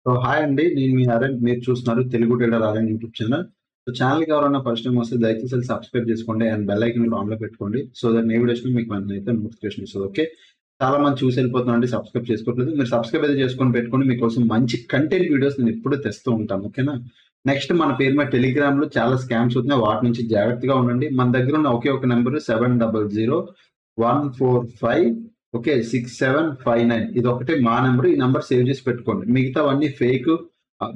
So hi అండి. నేను మీ ఆర్యన్. మీరు చూస్తున్నారు Telugu trader Aryan YouTube channel. So ఛానల్‌కి ఎవరైనా ఫస్ట్ టైమ్ వస్తే దయచేసి సబ్స్క్రైబ్ చేసుకోండి అండ్ బెల్ ఐకాన్ కూడా ఆన్‌లో పెట్టుకోండి. సో దట్ ఏ వీడియోస్ మీకు వెంటనే నోటిఫికేషన్ వస్తది. ఓకే. చాలా మంది చూసి వెళ్ళిపోతున్నారండి. సబ్స్క్రైబ్ చేసుకోవట్లేదు. మీరు సబ్స్క్రైబ్ అయితే చేసుకొని పెట్టుకోండి. మీకోసం మంచి కంటెంట్ వీడియోస్ నేను ఎప్పుడూ తెస్తూ ఉంటాను. ఓకేనా. నెక్స్ట్ మన పేరు మీద టెలిగ్రామ్‌లో చాలా స్కామ్స్ అవుతున్నాయి. వాటి నుంచి జాగ్రత్తగా ఉండండి. మన దగ్గర ఉన్న ఒకే ఒక నంబర్ 700145 ఓకే 6759 ఇది ఒకటే మా నెంబర్. ఈ నెంబర్ సేవ్ చేసి పెట్టుకోండి. మిగతావన్నీ ఫేక్,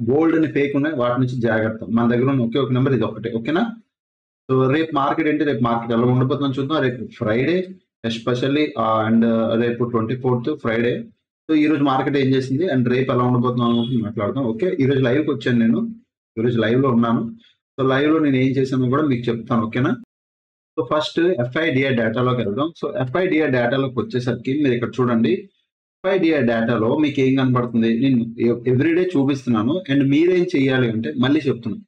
గోల్డ్ అని ఫేక్ ఉన్నాయి. వాటి నుంచి జాగ్రత్త. మన దగ్గర ఉన్న ఒకే ఒక నెంబర్ ఇది ఒకటే. ఓకేనా. సో రేపు మార్కెట్ ఏంటి, రేపు మార్కెట్ ఎలా ఉండబోతుందో చూద్దాం. రేపు ఫ్రైడే ఎస్పెషల్లీ అండ్ రేపు 24th ఫ్రైడే. సో ఈ రోజు మార్కెట్ ఏం చేసింది అండ్ రేపు ఎలా ఉండబోతుందో మాట్లాడదాం. ఓకే. ఈ రోజు లైవ్కి వచ్చాను నేను. ఈ రోజు లైవ్ లో ఉన్నాను. సో లైవ్ లో నేను ఏం చేశానో కూడా మీకు చెప్తాను. ఓకేనా. సో ఫస్ట్ ఎఫ్ఐడిఐ డేటాలోకి వెళ్దాం. సో ఎఫ్ఐడిఐ డేటాలోకి వచ్చేసరికి మీరు ఇక్కడ చూడండి. ఎఫ్ఐడిఐ డేటాలో మీకు ఏం కనబడుతుంది, నేను ఎవ్రీడే చూపిస్తున్నాను. అండ్ మీరేం చేయాలి అంటే మళ్ళీ చెప్తున్నాను,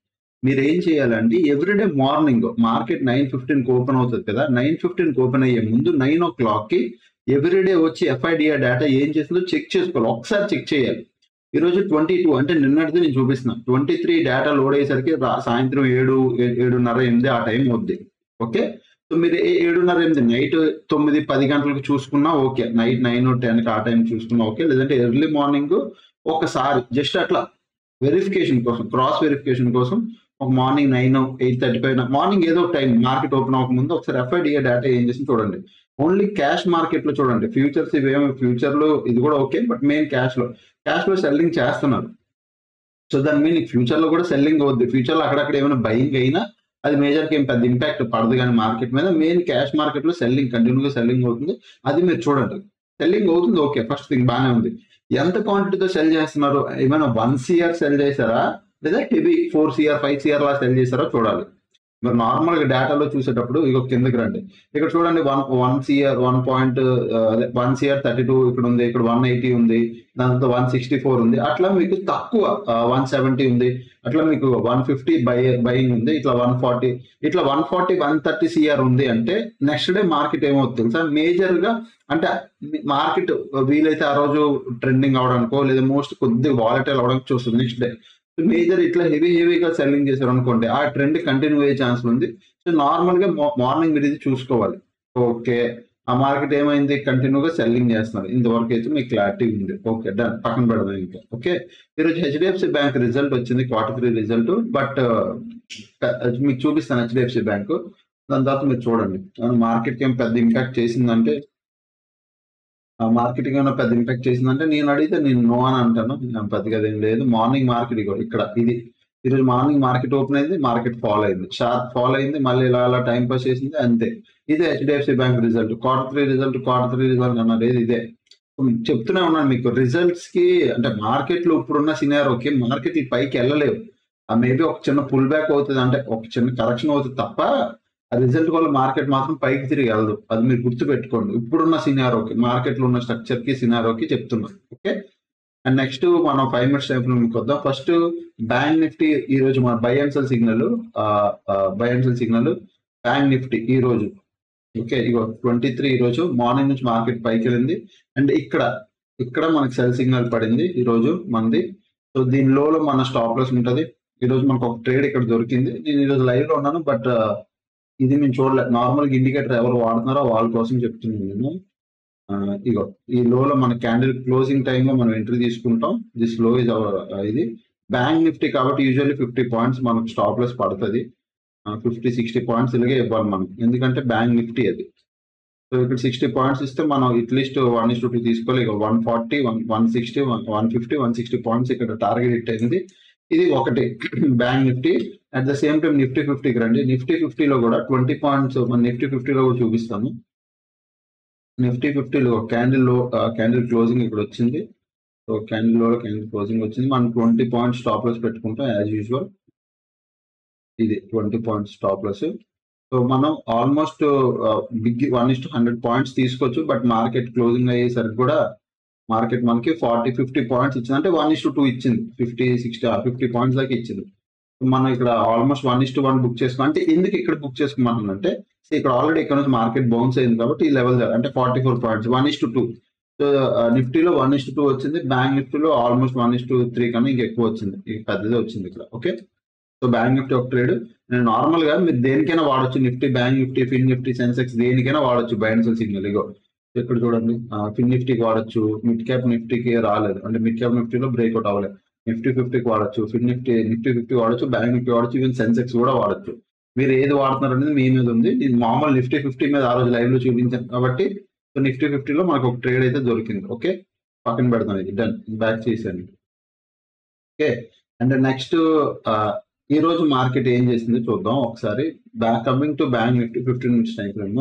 మీరు ఏం చేయాలంటే ఎవ్రీడే మార్నింగ్ మార్కెట్ 9:15 ఓపెన్ అవుతుంది కదా, 9:15 ఓపెన్ అయ్యే ముందు 9 o'clock ఎవ్రీడే వచ్చి ఎఫ్ఐడిఐ డేటా ఏం చేస్తుందో చెక్ చేసుకోవాలి. ఒకసారి చెక్ చేయాలి. ఈ రోజు 22 అంటే నిన్నటిది నేను చూపిస్తున్నాను. 23 డేటా లోడ్ అయ్యేసరికి సాయంత్రం 7:30, 8 ఆ టైం అవుద్ది. ఓకే. సో మీరు 7:30, 8 నైట్ 9, 10 గంటలకు చూసుకున్నా ఓకే. నైట్ 9, 10 ఆ టైం చూసుకున్నా ఓకే. లేదంటే ఎర్లీ మార్నింగ్ ఒకసారి జస్ట్ అట్లా వెరిఫికేషన్ కోసం, క్రాస్ వెరిఫికేషన్ కోసం ఒక మార్నింగ్ 9, 8:35 మార్నింగ్ ఏదో ఒక టైం మార్కెట్ ఓపెన్ అవ్వకముందు ఒకసారి ఎఫ్ఐడిఐ డేటా ఏం చేసి చూడండి. ఓన్లీ క్యాష్ మార్కెట్ లో చూడండి. ఫ్యూచర్స్ ఇవేమో ఫ్యూచర్ లో ఇది కూడా ఓకే, బట్ మెయిన్ క్యాష్ లో సెల్లింగ్ చేస్తున్నారు. సో దాని మీన్ ఫ్యూచర్ లో కూడా సెల్లింగ్ అవుద్ది. ఫ్యూచర్ లో అక్కడక్కడ ఏమైనా బయింగ్ అయినా అది మేజర్ కి ఏం పెద్ద ఇంపాక్ట్ పడదు కానీ మార్కెట్ మీద. మెయిన్ క్యాష్ మార్కెట్ లో సెల్లింగ్ కంటిన్యూగా సెల్లింగ్ అవుతుంది. అది మీరు చూడండి. సెల్లింగ్ అవుతుంది ఓకే, ఫస్ట్ థింగ్ బాగానే ఉంది. ఎంత క్వాంటిటీతో సెల్ చేస్తున్నారు, ఏమైనా 1 CR సెల్ చేశారా లేదా హెవీ 4 CR 5 CR లా సెల్ చేశారో చూడాలి. మరి నార్మల్ గా డేటాలో చూసేటప్పుడు ఇక కిందకి రండి. ఇక్కడ చూడండి 1 CR 1 CR 32 ఇక్కడ ఉంది, ఇక్కడ 180 ఉంది, దాంతో 164 ఉంది. అట్లా మీకు తక్కువ 170 ఉంది, అట్లా మీకు 150 బయింగ్ ఉంది, ఇట్లా 140, ఇట్లా 140 130 CR ఉంది అంటే నెక్స్ట్ డే మార్కెట్ ఏమవుతుంది తెలుసా, మేజర్ గా అంటే మార్కెట్ వీలైతే ఆ రోజు ట్రెండింగ్ అవడానికో లేదా మోస్ట్ కొద్దిగా వాలటైల్ అవడానికి చూస్తుంది. నెక్స్ట్ డే మేజర్ ఇట్లా హెవీగా సెల్లింగ్ చేశారు అనుకోండి, ఆ ట్రెండ్ కంటిన్యూ అయ్యే ఛాన్స్ ఉంది. సో నార్మల్ గా మార్నింగ్ మీరు ఇది చూసుకోవాలి. ఓకే, ఆ మార్కెట్ ఏమైంది, కంటిన్యూగా సెల్లింగ్ చేస్తున్నారు. ఇంతవరకు అయితే మీకు క్లారిటీ ఉంది. ఓకే డన్, పక్కన పెడదాం ఇంకా. ఓకే. ఈరోజు హెచ్డిఎఫ్సి బ్యాంక్ రిజల్ట్ వచ్చింది, Q3 రిజల్ట్. బట్ మీకు చూపిస్తాను హెచ్డిఎఫ్సి బ్యాంక్. దాని తర్వాత మీరు చూడండి మార్కెట్ ఏం పెద్ద ఇంపాక్ట్ చేసిందంటే, మార్కెటింగ్ ఏమైనా పెద్ద ఇంపాక్ట్ చేసిందంటే నేను అడిగితే నేను నో అని అంటాను. పెద్దగా ఏం లేదు. మార్నింగ్ మార్కెట్ ఇక్కడ ఇది ఈరోజు మార్నింగ్ మార్కెట్ ఓపెన్ అయింది, మార్కెట్ ఫాల్ అయింది, షార్ప్ ఫాల్ అయింది, మళ్ళీ ఇలా టైం పాస్ చేసింది, అంతే. ఇదే HDFC bank result. Q3 result అన్నది ఇదే. చెప్తూనే ఉన్నాను మీకు, రిజల్ట్స్ కి అంటే మార్కెట్ లో ఇప్పుడున్న సినారోకి మార్కెట్ పైకి వెళ్ళలేవు. మేబీ ఒక చిన్న పుల్ బ్యాక్ అవుతుంది, అంటే ఒక చిన్న కరెక్షన్ అవుతుంది తప్ప ఆ రిజల్ట్ వల్ల మార్కెట్ మాత్రం పైకి తిరిగి వెళ్ళదు. అది మీరు గుర్తు పెట్టుకోండి. ఇప్పుడున్న సినారోకి, మార్కెట్ లో ఉన్న స్ట్రక్చర్ కి సినారోకి చెప్తున్నాను. ఓకే. అండ్ నెక్స్ట్ మనం 5 minutes టైం మీకు వద్దాం. ఫస్ట్ బ్యాంక్ నిఫ్టీ ఈ రోజు మన by and cell signal bank Nifty ఈ రోజు ఓకే. ఇగో 23 ఈ రోజు మార్నింగ్ నుంచి మార్కెట్ పైకి వెళ్ళింది. అండ్ ఇక్కడ మనకి సెల్ సిగ్నల్ పడింది ఈ రోజు మనది. సో దీని లో మన స్టాప్ లాస్ ఉంటుంది. ఈ రోజు మనకు ఒక ట్రేడ్ ఇక్కడ దొరికింది. నేను ఈ రోజు లైవ్ లో ఉన్నాను, బట్ ఇది నేను చూడలేదు. నార్మల్ గా ఇండికేటర్ ఎవరు వాడుతున్నారో వాళ్ళ కోసం చెప్తున్నాను నేను. ఇగో ఈ లోలో మన క్యాండిల్ క్లోజింగ్ టైమ్ లో మనం ఎంట్రీ తీసుకుంటాం. దిస్ లో ఇస్ అవర్ ఇది బ్యాంక్ నిఫ్టీ కాబట్టి యూజువల్లీ 50 పాయింట్స్ మనకు స్టాప్ లాస్ పడుతుంది. 50-60 పాయింట్స్ ఇలాగే ఇవ్వాలి మనం, ఎందుకంటే బ్యాంక్ నిఫ్టీ అది. సో ఇక్కడ 60 పాయింట్స్ ఇస్తే మనం అట్లీస్ట్ 1:2 తీసుకోవాలి. ఇక 140, 160, 150, 160 పాయింట్స్ ఇక్కడ టార్గెట్ హిట్ అయింది. ఇది ఒకటి Bank Nifty. At the same time Nifty 50కి రండి. నిఫ్టీ 50లో కూడా 20 పాయింట్స్ మన నిఫ్టీ 50లో కూడా చూపిస్తాను. నిఫ్టీ 50లో క్యాండిల్ క్లోజింగ్ ఇక్కడ వచ్చింది. సో క్యాండిల్ క్లోజింగ్ వచ్చింది. మనం 20 పాయింట్స్ స్టాప్ లాస్ పెట్టుకుంటాం యాజ్ యూజువల్. ఇది 20 పాయింట్స్ స్టాప్ లాస్. సో మనం ఆల్మోస్ట్ బిగ్ 1:100 పాయింట్స్ తీసుకోవచ్చు. బట్ మార్కెట్ క్లోజింగ్ అయ్యేసరికి కూడా మార్కెట్ మనకి 40-50 పాయింట్స్ ఇచ్చింది, అంటే 1:2 ఇచ్చింది. 50 పాయింట్స్ దాకా ఇచ్చింది. మనం ఇక్కడ ఆల్మోస్ట్ 1:1 బుక్ చేసుకో. అంటే ఎందుకు ఇక్కడ బుక్ చేసుకోమంటుందంటే, ఇక్కడ ఆల్రెడీ ఇక్కడ నుంచి మార్కెట్ బౌన్స్ అయింది కాబట్టి ఈ లెవెల్ అంటే 44 పాయింట్స్ 1:2. సో సో నిఫ్టీలో 1:2 వచ్చింది, బ్యాంక్ నిఫ్టీలో ఆల్మోస్ట్ 1:3 కన్నా ఇంకా ఎక్కువ వచ్చింది, ఇక పెద్దదే వచ్చింది ఇక్కడ. ఓకే, సో బ్యాంక్ నిఫ్టీ ఒక ట్రేడ్. నేను నార్మల్ గా మీరు దేనికైనా వాడచ్చు, నిఫ్టీ, బ్యాంక్ నిఫ్టీ, ఫిన్ నిఫ్టీ, సెన్సెక్స్ దేనికైనా వాడచ్చు బై అండ్ సెల్ సిగ్నల్. ఇగో ఇక్కడ చూడండి, ఫిన్ నిఫ్టీకి వాడచ్చు, మిడ్ క్యాప్ నిఫ్టీకి రాలేదు అంటే మిడ్ క్యాప్ నిఫ్టీలో బ్రేక్అవుట్ అవ్వలేదు. నిఫ్టీ 50కి వాడచ్చు, ఫిన్ నిఫ్టీ 50 వాడచ్చు, బ్యాంక్ నిఫ్టీ వాడచ్చు, ఈవెన్ సెన్సెక్స్ కూడా వాడచ్చు. మీరు ఏది వాడుతున్నారు అనేది మీ మీద ఉంది. నేను మామూలు నిఫ్టీ 50 మీద ఆ రోజు లైవ్ లో చూపించాను కాబట్టి సో నిఫ్టీ 50లో మనకు ఒక ట్రేడ్ అయితే దొరికింది. ఓకే, పక్కన పెడతాం, ఇది డన్, బ్యాక్ చేశాను. ఓకే, అండ్ నెక్స్ట్ ఈ రోజు మార్కెట్ ఏం చేసింది చూద్దాం ఒకసారి. Coming to bank Nifty 15 minutes time frame.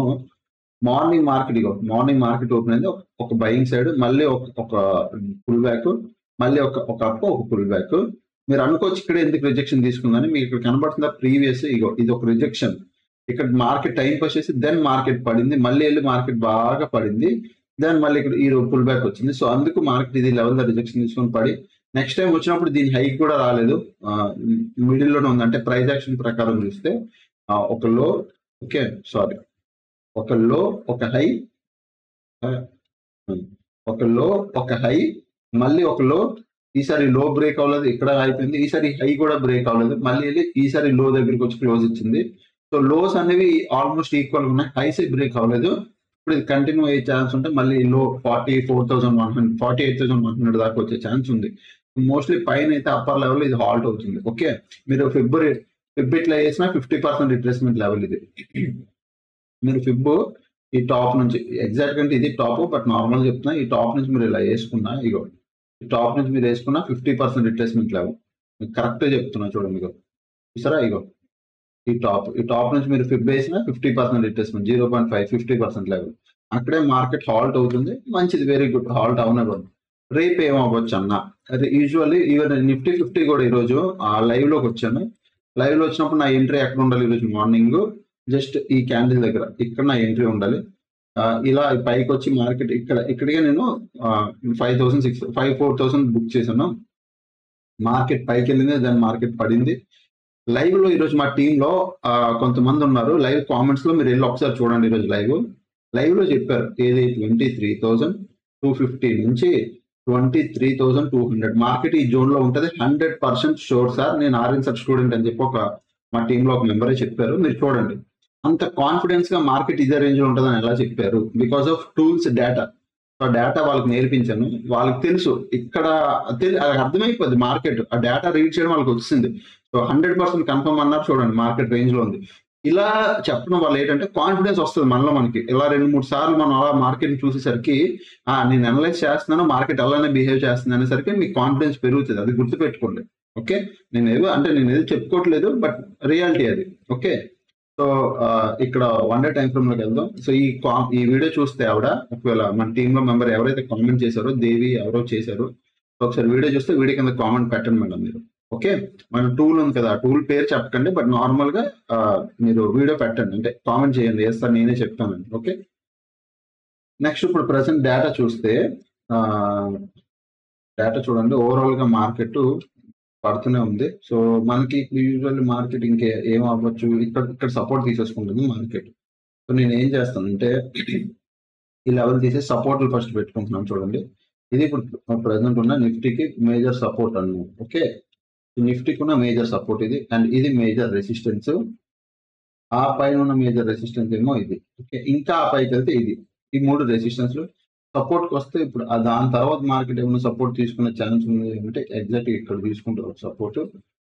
Morning market, ego morning market open అయింది, ఒక బయింగ్ సైడ్, మళ్ళీ ఒక పుల్ బ్యాక్, మళ్ళీ ఒక అప్, ఒక పుల్ బ్యాక్. మీరు అనుకోవచ్చు ఇక్కడ ఎందుకు రిజెక్షన్ తీసుకుందని. మీకు ఇక్కడ కనబడుతుందా ప్రీవియస్, ఇగో ఇది ఒక రిజెక్షన్. ఇక్కడ మార్కెట్ టైం పాస్ చేసి దెన్ మార్కెట్ పడింది, మళ్ళీ వెళ్ళి మార్కెట్ బాగా పడింది, దెన్ మళ్ళీ ఇక్కడ ఈ పుల్ బ్యాక్ వచ్చింది. సో అందుకు మార్కెట్ ఇది లెవెల్ ద రిజెక్షన్ తీసుకొని పడి నెక్స్ట్ టైం వచ్చినప్పుడు దీని హైక్ కూడా రాలేదు, మిడిల్ లోనే ఉంది. అంటే ప్రైస్ యాక్షన్ ప్రకారం చూస్తే ఒక లో, ఓకే సారీ, ఒక లో, ఒక హై, ఒక లో, ఒక హై, మళ్ళీ ఒక లో. ఈసారి లో బ్రేక్ అవ్వలేదు, ఇక్కడ అయిపోయింది. ఈసారి హై కూడా బ్రేక్ అవ్వలేదు, మళ్ళీ వెళ్ళి ఈసారి లో దగ్గరికి వచ్చి క్లోజ్ ఇచ్చింది. సో లోస్ అనేవి ఆల్మోస్ట్ ఈక్వల్ ఉన్నాయి, హైస్ బ్రేక్ అవ్వలేదు. ఇప్పుడు ఇది కంటిన్యూ అయ్యే ఛాన్స్ ఉంటే మళ్ళీ లో 44,100, 48,100 దాకా వచ్చే ఛాన్స్ ఉంది. మోస్ట్లీ పైన అయితే అప్పర్ లెవెల్ ఇది హాల్ట్ అవుతుంది. ఓకే, మీరు ఫిబ్ ఇట్లా వేసినా 50% రిట్రేస్మెంట్ లెవెల్ ఇది. మీరు ఫిబ్ ఈ టాప్ నుంచి ఎగ్జాక్ట్ అంటే ఇది టాప్, బట్ నార్మల్ చెప్తున్నా, ఈ టాప్ నుంచి మీరు ఇలా వేసుకున్నా, ఇగో ఈ టాప్ నుంచి మీరు వేసుకున్నా 50% రిట్రేస్మెంట్ లెవెల్. కరెక్ట్ చెప్తున్నా చూడండి, ఇగో చూసారా, ఇగో ఈ టాప్ నుంచి మీరు ఫిబ్ వేసిన 50% రిట్రేస్మెంట్, 0.5 50% లెవెల్. అక్కడే మార్కెట్ హాల్ట్ అవుతుంది, మంచిది, వెరీ గుడ్, హాల్ట్ అవునవ్వదు. రేపు ఏమవ్వచ్చు అన్న, అది యూజువల్లీ ఈవెన్ నిఫ్టీ 50 కూడా ఈరోజు లైవ్ లోకి వచ్చాను. లైవ్ లో వచ్చినప్పుడు నా ఎంట్రీ ఎక్కడ ఉండాలి, ఈరోజు మార్నింగ్ జస్ట్ ఈ క్యాండిల్ దగ్గర, ఇక్కడ నా ఎంట్రీ ఉండాలి. ఇలా పైకి వచ్చి మార్కెట్ ఇక్కడికే నేను 4,000 బుక్ చేశాను. మార్కెట్ పైకి వెళ్ళింది, దాని మార్కెట్ పడింది. లైవ్ లో ఈరోజు మా టీమ్ లో కొంతమంది ఉన్నారు, లైవ్ కామెంట్స్ లో మీరు వెళ్ళి ఒకసారి చూడండి. ఈరోజు లైవ్ లో చెప్పారు ఏది 23,250 నుంచి 23,200 మార్కెట్ ఈ జోన్ లో ఉంటది, 100% షూర్ సార్, నేను ఆర్ఎన్ సార్ స్టూడెంట్ అని చెప్పి మా టీమ్ లో ఒక మెంబరే చెప్పారు. మీరు చూడండి, అంత కాన్ఫిడెన్స్ గా మార్కెట్ ఇదే రేంజ్ లో ఉంటుందని ఎలా చెప్పారు? Because of tools, data. ఆ డేటా వాళ్ళకి నేర్పించాను, వాళ్ళకి తెలుసు, ఇక్కడ అర్థమైపోద్ది మార్కెట్, ఆ డేటా రీడ్ చేయడం వాళ్ళకి వచ్చింది. సో 100% కన్ఫర్మ్ అన్నారు. చూడండి మార్కెట్ రేంజ్ లో ఉంది. ఇలా చెప్పడం వల్ల ఏంటంటే కాన్ఫిడెన్స్ వస్తుంది మనకి. ఇలా 2-3 సార్లు మనం అలా మార్కెట్ చూసేసరికి నేను అనలైజ్ చేస్తున్నాను, మార్కెట్ అలానే బిహేవ్ చేస్తుంది అనేసరికి మీకు కాన్ఫిడెన్స్ పెరుగుతుంది. అది గుర్తుపెట్టుకోండి. ఓకే, నేను ఏదో చెప్పుకోవట్లేదు, బట్ రియాలిటీ అది. ఓకే, సో ఇక్కడ 1 డే టైం ఫ్రేమ్ లోకి వెళ్దాం. సో ఈ వీడియో చూస్తే ఒకవేళ మన టీమ్ లో మెంబర్ ఎవరైతే కామెంట్ చేశారో, దేవి ఎవరో చేశారు, ఒకసారి వీడియో చూస్తే వీడియో కింద కామెంట్ పెట్టండి మేడం మీరు. ఓకే, మన టూల్ ఉంది కదా, టూల్ పేరు చెప్పకండి, బట్ నార్మల్ గా మీరు వీడియో పెట్టండి, అంటే కామెంట్ చేయండి, ఎస్ సార్ నేనే చెప్తానండి. ఓకే, నెక్స్ట్ ఇప్పుడు ప్రెసెంట్ డేటా చూస్తే, డేటా చూడండి, ఓవరాల్ గా మార్కెట్ పడుతూనే ఉంది. సో మనకి యూజువల్లీ మార్కెట్ ఏం అవ్వచ్చు, ఇక్కడ సపోర్ట్ తీసేసుకుంటుంది మార్కెట్. సో నేను ఏం చేస్తానంటే ఈ లెవెల్ తీసే సపోర్ట్లు ఫస్ట్ పెట్టుకుంటున్నాను. చూడండి, ఇది ఇప్పుడు ప్రెసెంట్ ఉన్న నిఫ్టీకి మేజర్ సపోర్ట్ అన్నమాట. ఓకే, నిఫ్టీకి ఉన్న మేజర్ సపోర్ట్ ఇది, అండ్ ఇది మేజర్ రెసిస్టెన్స్. ఆ పైన ఉన్న మేజర్ రెసిస్టెన్స్ ఏమో ఇది. ఓకే, ఇంకా ఆ పైకి వెళ్తే ఇది. ఈ 3 రెసిస్టెన్స్ సపోర్ట్ కి వస్తే ఇప్పుడు దాని తర్వాత మార్కెట్ ఏమైనా సపోర్ట్ తీసుకునే ఛాన్స్ ఉంది అంటే ఎగ్జాక్ట్ ఇక్కడ తీసుకుంటారు సపోర్ట్.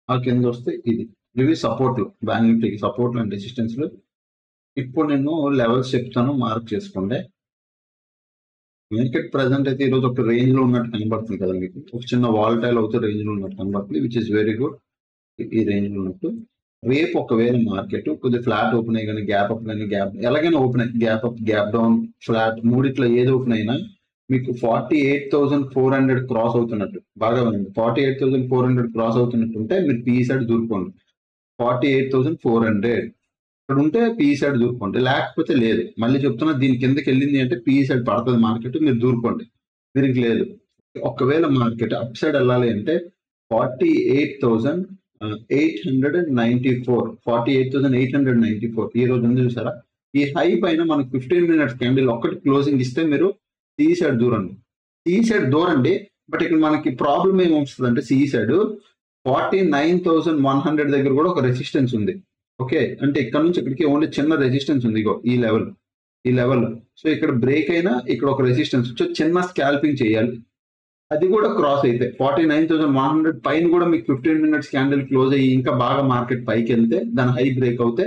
ఆ కింద వస్తే ఇది. ఇవి సపోర్ట్లు, బ్యాంక్ నిఫ్టీకి సపోర్ట్లు అండ్ రెసిస్టెన్స్లు. ఇప్పుడు నేను లెవెల్స్ చెప్తాను, మార్క్ చేసుకోండి. మార్కెట్ ప్రెసెంట్ అయితే ఈరోజు ఒక రేంజ్ లో ఉన్నట్టు కనబడుతుంది కదా మీకు, ఒక చిన్న వాలటైల్ అవుతే రేంజ్ లో ఉన్నట్టు కనబడుతుంది, విచ్ ఇస్ వెరీ గుడ్. ఈ రేంజ్ లో ఉన్నట్టు. రేపు ఒకవేళ మార్కెట్ కొద్దిగా ఫ్లాట్ ఓపెన్ అయ్యి కానీ, గ్యాప్ అప్ కానీ, ఎలాగైనా ఓపెన్ అయ్యి, gap up, gap down, flat, మూడిట్లో ఏది ఓపెన్ అయినా మీకు 48,400 క్రాస్ అవుతున్నట్టు, బాగా ఉంది, 48,400 క్రాస్ అవుతున్నట్టు ఉంటే మీరు పీ సైడ్ దూరుకోండి. 48,400 ఇక్కడ ఉంటే పీ సైడ్ దూరుకోండి, లేకపోతే లేదు. మళ్ళీ చెప్తున్నా, దీని కిందకి వెళ్ళింది అంటే పీ సైడ్ పడుతుంది మార్కెట్, మీరు దూరుకోండి. దీనికి లేదు. ఒకవేళ మార్కెట్ అప్ సైడ్ వెళ్ళాలి అంటే 48,894 ఈ రోజు ఉంది చూసారా, ఈ హై పైన మనకు 15 మినిట్స్ క్యాండిల్ ఒక్కటి క్లోజింగ్ ఇస్తే మీరు సిఈ సైడ్ దూరండి, సిఈ సైడ్ దూరండి. బట్ ఇక్కడ మనకి ప్రాబ్లం ఏమొస్తుందంటే సిఈ సైడ్ 49,100 దగ్గర కూడా ఒక రెసిస్టెన్స్ ఉంది. ఓకే, అంటే ఇక్కడ నుంచి ఇక్కడికి ఓన్లీ చిన్న రెసిస్టెన్స్ ఉంది, ఇగో ఈ లెవెల్. సో ఇక్కడ బ్రేక్ అయినా ఇక్కడ ఒక రెసిస్టెన్స్ చిన్న స్కాల్పింగ్ చేయాలి. అది కూడా క్రాస్ అయితే 49,100 పైన కూడా మీకు 15 మినిట్స్ క్యాండిల్ క్లోజ్ అయ్యి ఇంకా బాగా మార్కెట్ పైకి వెళ్తే దాని హై బ్రేక్ అవుతే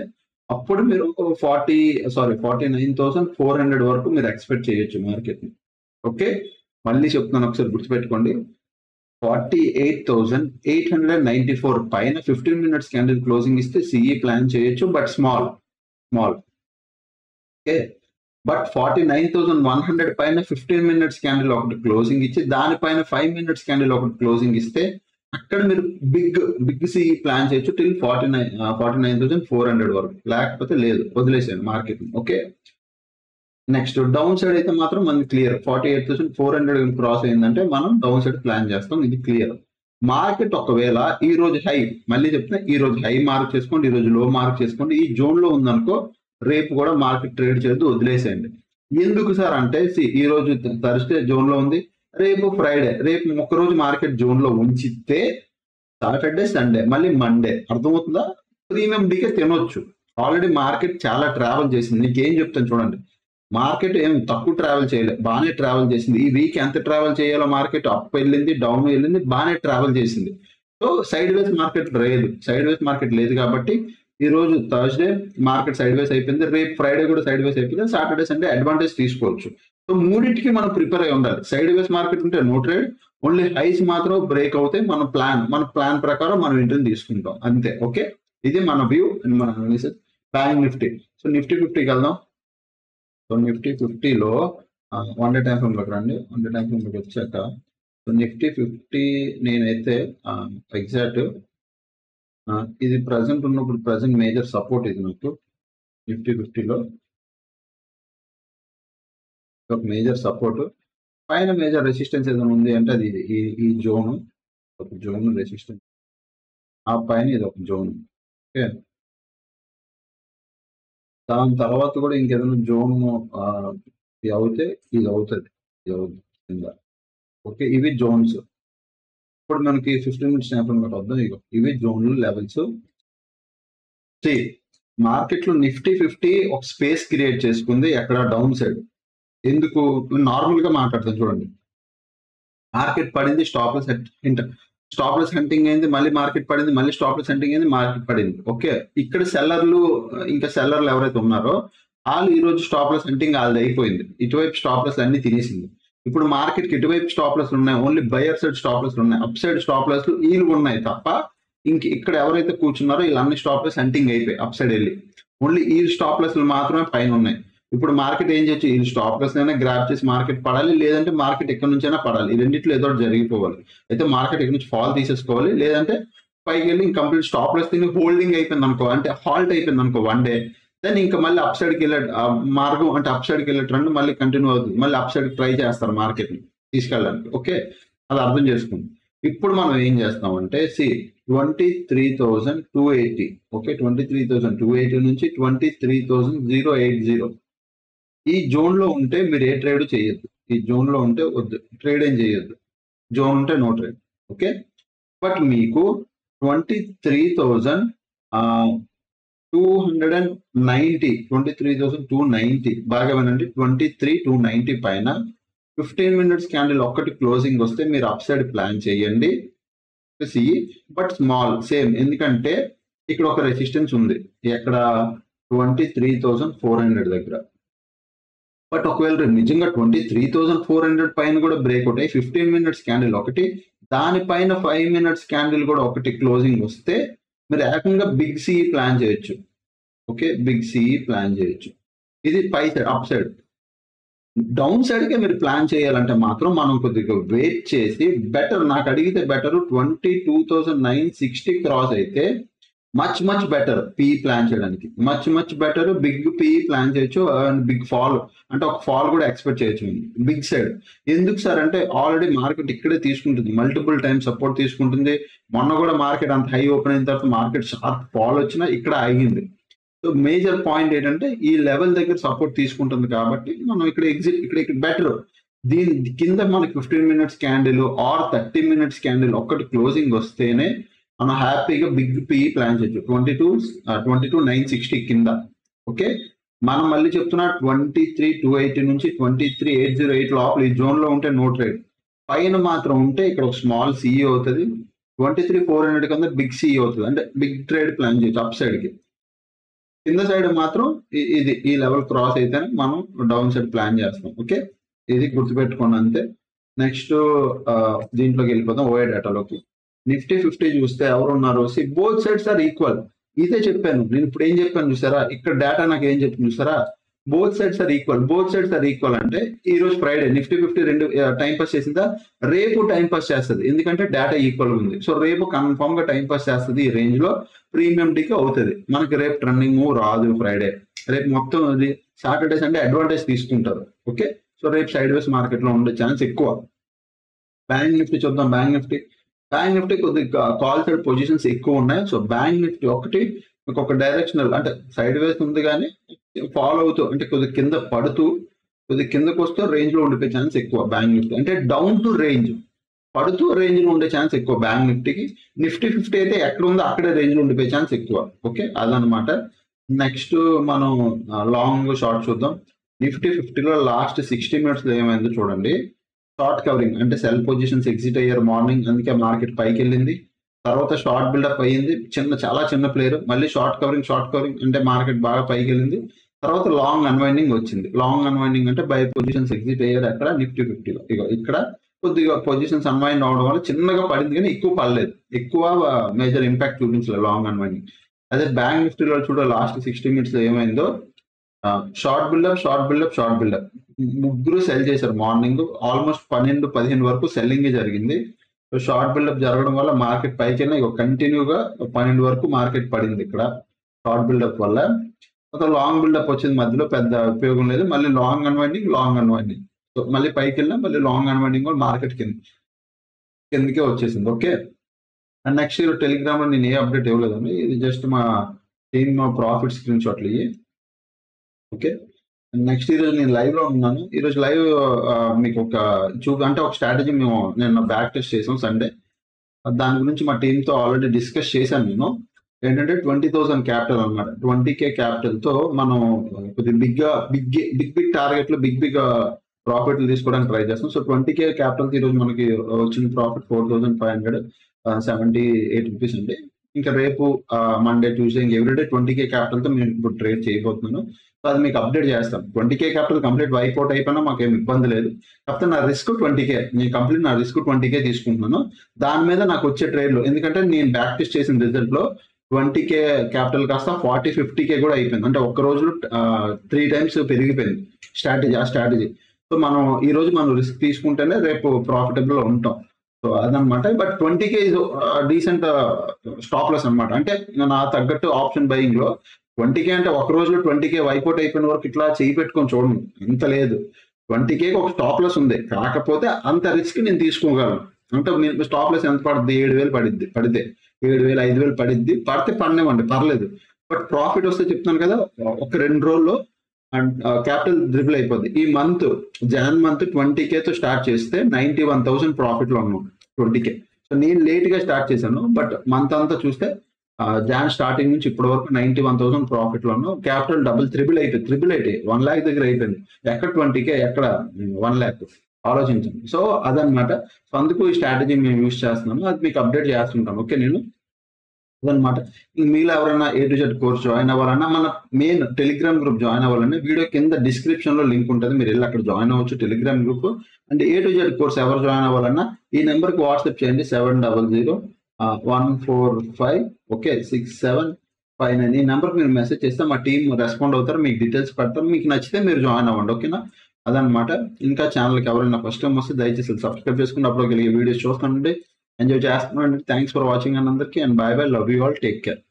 అప్పుడు మీరు 49,400 వరకు మీరు ఎక్స్పెక్ట్ చేయొచ్చు మార్కెట్ ని. ఓకే, మళ్ళీ చెప్తున్నాను, ఒకసారి గుర్తుపెట్టుకోండి. 48,894 పైన 15 మినిట్స్ క్యాండిల్ క్లోజింగ్ ఇస్తే సిఈ ప్లాన్ చేయొచ్చు, బట్ స్మాల్. ఓకే, బట్ 49,100 పైన 15 మినిట్స్ క్యాండిల్ ఒకటి క్లోజింగ్ ఇచ్చి దానిపైన 5 మినిట్స్ క్యాండిల్ ఒకటి క్లోజింగ్ ఇస్తే అక్కడ మీరు బిగ్ సిఈ ప్లాన్ చేయొచ్చు టిల్ 49,400 వరకు. లేకపోతే లేదు, వదిలేసాను market. Okay, next down side అయితే మాత్రం మనకి క్లియర్. 48,400 క్రాస్ అయిందంటే మనం డౌన్ సైడ్ ప్లాన్ చేస్తాం, ఇది క్లియర్. మార్కెట్ ఒకవేళ ఈ రోజు హై, మళ్ళీ చెప్తే ఈ రోజు హై మార్క్ చేసుకోండి, ఈ రోజు లో మార్క్ చేసుకోండి, ఈ జోన్ లో ఉందనుకో రేపు కూడా మార్కెట్ ట్రేడ్ చేయొద్దు, వదిలేసేయండి. ఎందుకు సార్ అంటే ఈ రోజు థర్స్డే జోన్ లో ఉంది, రేపు ఫ్రైడే, రేపు ఒక్కరోజు మార్కెట్ జోన్ లో ఉంచితే సాటర్డే సండే మళ్ళీ మండే, అర్థమవుతుందా? ప్రీమియం డీకే తినొచ్చు. ఆల్రెడీ మార్కెట్ చాలా ట్రావెల్ చేసింది. నీకేం చెప్తాను చూడండి, మార్కెట్ ఏం తక్కువ ట్రావెల్ చేయలేదు, బాగానే ట్రావెల్ చేసింది. ఈ వీక్ ఎంత ట్రావెల్ చేయాలో మార్కెట్ అప్ వెళ్ళింది, డౌన్ వెళ్ళింది, బాగానే ట్రావెల్ చేసింది. సో సైడ్ వేస్ మార్కెట్ లేదు కాబట్టి ఈ రోజు థర్స్డే మార్కెట్ సైడ్ వేస్ అయిపోయింది, రేపు ఫ్రైడే కూడా సైడ్ వేస్ అయిపోయింది, సాటర్డే సండే అడ్వాంటేజ్ తీసుకోవచ్చు. సో మూడింటికి మనం ప్రిపేర్ అయి ఉండాలి. సైడ్ వేస్ మార్కెట్ ఉంటే నో ట్రేడ్, ఓన్లీ హైస్ మాత్రం బ్రేక్ అవుతే మన ప్లాన్ ప్రకారం మనం ఇంటిని తీసుకుంటాం, అంతే. ఓకే, ఇది మన వ్యూ అండ్ మన analysis. Bank Nifty. So Nifty 50కి వెళ్దాం. సో నిఫ్టీ 50లో 1 డే టైం ఫ్రేమ్ లోకి రండి. 1 డే టైం ఫ్రేమ్ లోకి వచ్చాక సో నిఫ్టీ 50 నేనైతే ఎగ్జాక్ట్ ఇది ప్రజెంట్ ఉన్నప్పుడు ప్రజెంట్ మేజర్ సపోర్ట్ ఇది నాకు నిఫ్టీ 50లో ఒక మేజర్ సపోర్ట్. పైన మేజర్ రెసిస్టెన్స్ ఏదైనా ఉంది అంటే అది ఈ జోన్, ఒక జోన్ రెసిస్టెన్స్, ఆ పైన ఇది ఒక జోన్. ఓకే, దాని తర్వాత కూడా ఇంకేదైనా జోన్ ఇది అవుతే ఇది అవుతుంది కింద. ఓకే, ఇవి జోన్స్. ఇప్పుడు మనకి 15 మినిట్స్ టైం ఫ్రేమ్ వద్దాం. ఇవి జోన్లు లెవెల్స్. మార్కెట్ లో నిఫ్టీ 50 ఒక స్పేస్ క్రియేట్ చేసుకుంది ఎక్కడ డౌన్ సైడ్. ఎందుకు నార్మల్ గా మాట్లాడతాను చూడండి, మార్కెట్ పడింది, స్టాప్ లెస్ హంటింగ్ అయింది, మళ్ళీ మార్కెట్ పడింది, మళ్ళీ స్టాప్ లెస్ హంటింగ్ అయింది, మార్కెట్ పడింది. ఓకే, ఇక్కడ సెల్లర్లు ఎవరైతే ఉన్నారో వాళ్ళు ఈ రోజు స్టాప్ లెస్ హంటింగ్ వాళ్ళది అయిపోయింది, ఇటువైపు స్టాప్ లెస్ అన్ని తినేసింది. ఇప్పుడు మార్కెట్ కి ఇటువైపు స్టాప్ లెస్ ఉన్నాయి, only buyer side stop less ఉన్నాయి, అప్ సైడ్ స్టాప్ లెస్ వీళ్ళు ఉన్నాయి తప్ప ఇక్కడ ఎవరైతే కూర్చున్నారో వీళ్ళన్ని స్టాప్ లెస్ హంటింగ్ అయిపోయి అప్ సైడ్ వెళ్ళి ఓన్లీ ఈ స్టాప్ లెస్ మాత్రమే పైన ఉన్నాయి. ఇప్పుడు మార్కెట్ ఏం చేయొచ్చు, ఈ స్టాప్ లెస్ అయినా గ్రాప్ చేసి మార్కెట్ పడాలి, లేదంటే మార్కెట్ ఎక్కడి నుంచైనా పడాలి. ఈ రెండిట్లో ఏదో జరిగిపోవాలి. అయితే మార్కెట్ ఎక్కడి నుంచి ఫాల్ తీసేసుకోవాలి, లేదంటే పైకి వెళ్ళి కంప్లీట్ స్టాప్ లెస్ తిని హోల్డింగ్ అయిపోయింది అనుకో, అంటే హాల్ట్ అయిపోయింది అనుకో 1 డే, దెన్ ఇంకా మళ్ళీ అప్ సైడ్కి వెళ్ళే మార్గం, అంటే అప్ సైడ్కి వెళ్ళే ట్రెండ్ మళ్ళీ కంటిన్యూ అవుతుంది, మళ్ళీ అప్ సైడ్ ట్రై చేస్తారు మార్కెట్ ని తీసుకెళ్ళడానికి. ఓకే, అది అర్థం చేసుకోండి. ఇప్పుడు మనం ఏం చేస్తామంటే 23,280. ఓకే, 23,280 నుంచి 23,080 ఈ జోన్ లో ఉంటే మీరు ఏ ట్రేడ్ చేయొద్దు. ఈ జోన్ లో ఉంటే వద్దు, ట్రేడ్ ఏం చేయొద్దు. జోన్ ఉంటే నో ట్రేడ్. ఓకే, బట్ మీకు 23,290 బాగా వినండి, 23,290 పైన 15 మినిట్స్ క్యాండిల్ ఒక్కటి క్లోజింగ్ వస్తే మీరు అప్ సైడ్ ప్లాన్ చేయండి, బట్ స్మాల్ సేమ్. ఎందుకంటే ఇక్కడ ఒక రెసిస్టెన్స్ ఉంది ఎక్కడ 23,400 దగ్గర. బట్ ఒకవేళ నిజంగా 23,400 పైన కూడా బ్రేక్అవుట్ అయ్యి 15 మినిట్స్ క్యాండిల్ ఒకటి, దానిపైన 5 మినిట్స్ క్యాండిల్ కూడా ఒకటి క్లోజింగ్ వస్తే మీరు ఏకంగా బిగ్ సిఈ ప్లాన్ చేయొచ్చు. ఓకే, బిగ్ సిఈ ప్లాన్ చేయొచ్చు. ఇది పై side. Up side down side కే మీరు ప్లాన్ చేయాలంటే మాత్రం మనం కొద్దిగా వెయిట్ చేసి బెటర్, నాకు అడిగితే బెటర్ 22,960 క్రాస్ అయితే మచ్ బెటర్ పీ ప్లాన్ చేయడానికి, much better. Big P plan చేయొచ్చు అండ్ బిగ్ ఫాల్, అంటే ఒక ఫాల్ కూడా ఎక్స్పెక్ట్ చేయొచ్చు బిగ్ సైడ్. ఎందుకు సార్ అంటే ఆల్రెడీ మార్కెట్ ఇక్కడే తీసుకుంటుంది, మల్టిపుల్ టైమ్ సపోర్ట్ తీసుకుంటుంది. మొన్న కూడా మార్కెట్ అంత హై ఓపెన్ అయిన తర్వాత మార్కెట్ షార్ప్ ఫాల్ వచ్చినా ఇక్కడ ఆగింది. సో మేజర్ పాయింట్ ఏంటంటే ఈ లెవెల్ దగ్గర సపోర్ట్ తీసుకుంటుంది కాబట్టి మనం ఇక్కడ ఎగ్జిట్, ఇక్కడ బెటర్. దీని కింద మనకి 15 minutes candle or 30 minutes candle ఒక్కటి క్లోజింగ్ వస్తేనే మనం హ్యాపీగా బిగ్ పిఈ ప్లాన్ చేయొచ్చు. 22,960 కింద. ఓకే, మనం మళ్ళీ చెప్తున్నా 23,280 నుంచి 23,808 లోపల ఈ జోన్ లో ఉంటే నో ట్రేడ్. పైన మాత్రం ఉంటే ఇక్కడ ఒక స్మాల్ సిఈ అవుతుంది, 23,400 కింద బిగ్ సిఈ అవుతుంది, అంటే బిగ్ ట్రేడ్ ప్లాన్ చేయొచ్చు అప్ సైడ్ కి. కింద సైడ్ మాత్రం ఇది ఈ లెవెల్ క్రాస్ అయితేనే మనం డౌన్ సైడ్ ప్లాన్ చేస్తాం. ఓకే, ఇది గుర్తుపెట్టుకోండి అంతే. నెక్స్ట్ దీంట్లోకి వెళ్ళిపోతాం ఓఏ డేటాలోకి. నిఫ్టీ 50 చూస్తే ఎవరు ఉన్నారు, బోత్ సైడ్స్ ఆర్ ఈక్వల్. ఇదే చెప్పాను నేను, ఇప్పుడు ఏం చెప్పాను చూసారా, ఇక్కడ డేటా నాకు ఏం చెప్పింది చూసారా, both sides are equal. Both sides are equal అంటే ఈ రోజు ఫ్రైడే నిఫ్టీ 50 రెండు టైం పాస్ చేసిందా, రేపు టైం పాస్ చేస్తుంది, ఎందుకంటే డేటా ఈక్వల్ ఉంది. సో రేపు కన్ఫర్మ్ గా టైం పాస్ చేస్తుంది, ఈ రేంజ్ లో ప్రీమియం డీకి అవుతుంది. మనకి రేపు ట్రెండింగ్ మూవ్ రాదు ఫ్రైడే, రేపు మొత్తం సాటర్డే సండే అడ్వాంటేజ్ తీసుకుంటారు. ఓకే, సో రేపు సైడ్ వేస్ మార్కెట్ లో ఉండే ఛాన్స్ ఎక్కువ. బ్యాంక్ నిఫ్టీ చూద్దాం. బ్యాంక్ నిఫ్టీ కొద్దిగా కాల్ సైడ్ పొజిషన్స్ ఎక్కువ ఉన్నాయి. సో బ్యాంక్ నిఫ్టీ ఒకటి మీకు ఒక డైరెక్షనల్ అంటే సైడ్ వేస్ ఉంది, కానీ ఫాలో అవుతూ అంటే కొద్దిగా కింద పడుతూ కొద్దిగా కిందకు వస్తూ రేంజ్ లో ఉండిపోయే ఛాన్స్ ఎక్కువ. బ్యాంక్ నిఫ్టీ అంటే డౌన్ టు రేంజ్, పడుతూ రేంజ్ లో ఉండే ఛాన్స్ ఎక్కువ బ్యాంక్ నిఫ్టీకి. నిఫ్టీ 50 అయితే ఎక్కడ ఉందో అక్కడే రేంజ్ లో ఉండిపోయే ఛాన్స్ ఎక్కువ. ఓకే, అదనమాట. నెక్స్ట్ మనం లాంగ్ షార్ట్ చూద్దాం. నిఫ్టీ 50లో లాస్ట్ 60 మినిట్స్ లో ఏమైందో చూడండి. షార్ట్ కవరింగ్ అంటే సెల్ పొజిషన్స్ ఎగ్జిట్ అయ్యారు మార్నింగ్, అందుకే మార్కెట్ పైకి వెళ్ళింది. తర్వాత షార్ట్ బిల్డప్ అయ్యింది, చాలా చిన్న ప్లేయర్, మళ్ళీ షార్ట్ కవరింగ్ అంటే మార్కెట్ బాగా పైకి వెళ్ళింది. తర్వాత లాంగ్ అన్వైండింగ్ వచ్చింది. లాంగ్ అన్వైండింగ్ అంటే బై పొజిషన్స్ ఎగ్జిట్ అయ్యారు అక్కడ నిఫ్టీ 50లో. ఇక్కడ కొద్దిగా పొజిషన్స్ అన్వైండ్ అవడం వల్ల చిన్నగా పడింది, కానీ ఎక్కువ పడలేదు, ఎక్కువ మేజర్ ఇంపాక్ట్ చూపించలేదు లాంగ్ అన్వైండింగ్. అదే బ్యాంక్ నిఫ్టీలో చూడ లాస్ట్ 60 మినిట్స్ లో ఏమైందో, షార్ట్ బిల్డప్ ముగ్గురు సెల్ చేశారు మార్నింగ్. ఆల్మోస్ట్ 12-15 వరకు సెల్లింగ్ జరిగింది. షార్ట్ బిల్డప్ జరగడం వల్ల మార్కెట్ పైకి కంటిన్యూగా 12 వరకు మార్కెట్ పడింది ఇక్కడ షార్ట్ బిల్డప్ వల్ల. లాంగ్ బిల్డప్ వచ్చింది, మధ్యలో పెద్ద ఉపయోగం లేదు. మళ్ళీ లాంగ్ అన్వైండింగ్ సో మళ్ళీ పైకి వెళ్ళినా మళ్ళీ లాంగ్ అన్వైండింగ్ వల్ల మార్కెట్ కిందకే వచ్చేసింది. ఓకే, అండ్ నెక్స్ట్ టెలిగ్రామ్ లో నేను ఏ అప్డేట్ ఇవ్వలేదండి, ఇది జస్ట్ మా టీమ్ ప్రాఫిట్ స్క్రీన్ షాట్లు ఇవి. ఓకే, నెక్స్ట్ ఈరోజు నేను లైవ్ లో ఉన్నాను. ఈరోజు లైవ్ మీకు ఒక స్ట్రాటజీ మేము నేను బ్యాక్ టెస్ట్ చేసాం సండే. దాని గురించి మా టీంతో ఆల్రెడీ డిస్కస్ చేశాను నేను. ఏంటంటే 20,000 క్యాపిటల్ అనమాట, 20K క్యాపిటల్ తో మనం కొద్దిగా బిగ్ టార్గెట్లు బిగ్ ప్రాఫిట్లు తీసుకోవడానికి ట్రై చేస్తాం. సో 20K క్యాపిటల్ ఈరోజు మనకి వచ్చిన ప్రాఫిట్ 4,578 రూపీస్ అండి. ఇంకా రేపు Monday Tuesday everyday 20K capital తో నేను ఇప్పుడు ట్రేడ్ చేయబోతున్నాను. సో అది మీకు అప్డేట్ చేస్తాను. 20K capital complete wipe out అయిపోయినా మాకేం ఇబ్బంది లేదు. కాకపోతే నా రిస్క్ 20K, నేను కంప్లీట్ నా రిస్క్ 20K తీసుకుంటున్నాను. దాని మీద నాకు వచ్చే ట్రేడ్లు, ఎందుకంటే నేను బ్యాక్ టెస్ట్ చేసిన రిజల్ట్ లో 20K క్యాపిటల్ కాస్త 40-50K కూడా అయిపోయింది. అంటే ఒక్క రోజులో 3 times పెరిగిపోయింది స్ట్రాటజీ. సో ఈ రోజు మనం రిస్క్ తీసుకుంటేనే రేపు ప్రాఫిటబుల్ లో ఉంటాం. సో అదనమాట. But 20K is decent stop loss అనమాట. అంటే నా తగ్గట్టు ఆప్షన్ బయింగ్ లో 20K అంటే ఒక రోజులో 20K వైపౌట్ అయిపోయిన వరకు ఇట్లా చేయి పెట్టుకొని చూడండి, అంత లేదు. 20K ఒక స్టాప్ లాస్ ఉంది, కాకపోతే అంత రిస్క్ నేను తీసుకోగలను. అంటే స్టాప్ లాస్ ఎంత పడుతుంది, 7,000 పడితే 7,000 5,000 పడితే పడినివ్వండి, పర్లేదు. బట్ ప్రాఫిట్ వస్తే చెప్తాను కదా, ఒక 2 రోజుల్లో క్యాపిటల్ డ్రిబుల్ అయిపోద్ది. ఈ జాన్ మంత్ 20K తో స్టార్ట్ చేస్తే 91,000 ప్రాఫిట్ లో ఉన్నాం 20K. సో నేను లేట్ గా స్టార్ట్ చేశాను, బట్ మంత్ అంతా చూస్తే జాన్ స్టార్టింగ్ నుంచి ఇప్పటి వరకు 91,000 ప్రాఫిట్ లో ఉన్నాం. క్యాపిటల్ త్రిబుల్ అయిపోయి 1 lakh దగ్గర అయిపోయింది. ఎక్కడ 20K, ఎక్కడ 1 lakh, ఆలోచించండి. సో అదనమాట. సో అందుకు ఈ స్ట్రాటజీ మేము యూజ్ చేస్తున్నాము, అది మీకు అప్డేట్ చేస్తుంటాను. ఓకే, నేను అదనమాట. మీలో ఎవరైనా A to Z course join అవ్వాలన్నా, మన మెయిన్ టెలిగ్రామ్ గ్రూప్ జాయిన్ అవ్వాలన్నా వీడియో కింద డిస్క్రిప్షన్ లో లింక్ ఉంటుంది, మీరు వెళ్ళి అక్కడ జాయిన్ అవ్వచ్చు టెలిగ్రామ్ గ్రూప్. అంటే A to Z కోర్స్ ఎవరు జాయిన్ అవ్వాలన్నా ఈ నెంబర్ కి వాట్సాప్ చేయండి, 700-145 ఓకే 6759. ఈ నెంబర్ మీరు మెసేజ్ చేస్తే మా టీం రెస్పాండ్ అవుతారు, మీకు డీటెయిల్స్ పెడతారు. మీకు నచ్చితే మీరు జాయిన్ అవ్వండి. ఓకేనా, అదనమాట. ఇంకా ఛానల్కి ఎవరైనా ఫస్ట్ టైం వస్తే దయచేసి సబ్స్క్రైబ్ చేసుకుని అప్పుడు వీడియోస్ చూస్తానండి, ఎంజాయ్ చేస్తున్నాండి. థ్యాంక్స్ ఫర్ వాచింగ్ అందరికీ, and by by, love you all, take care.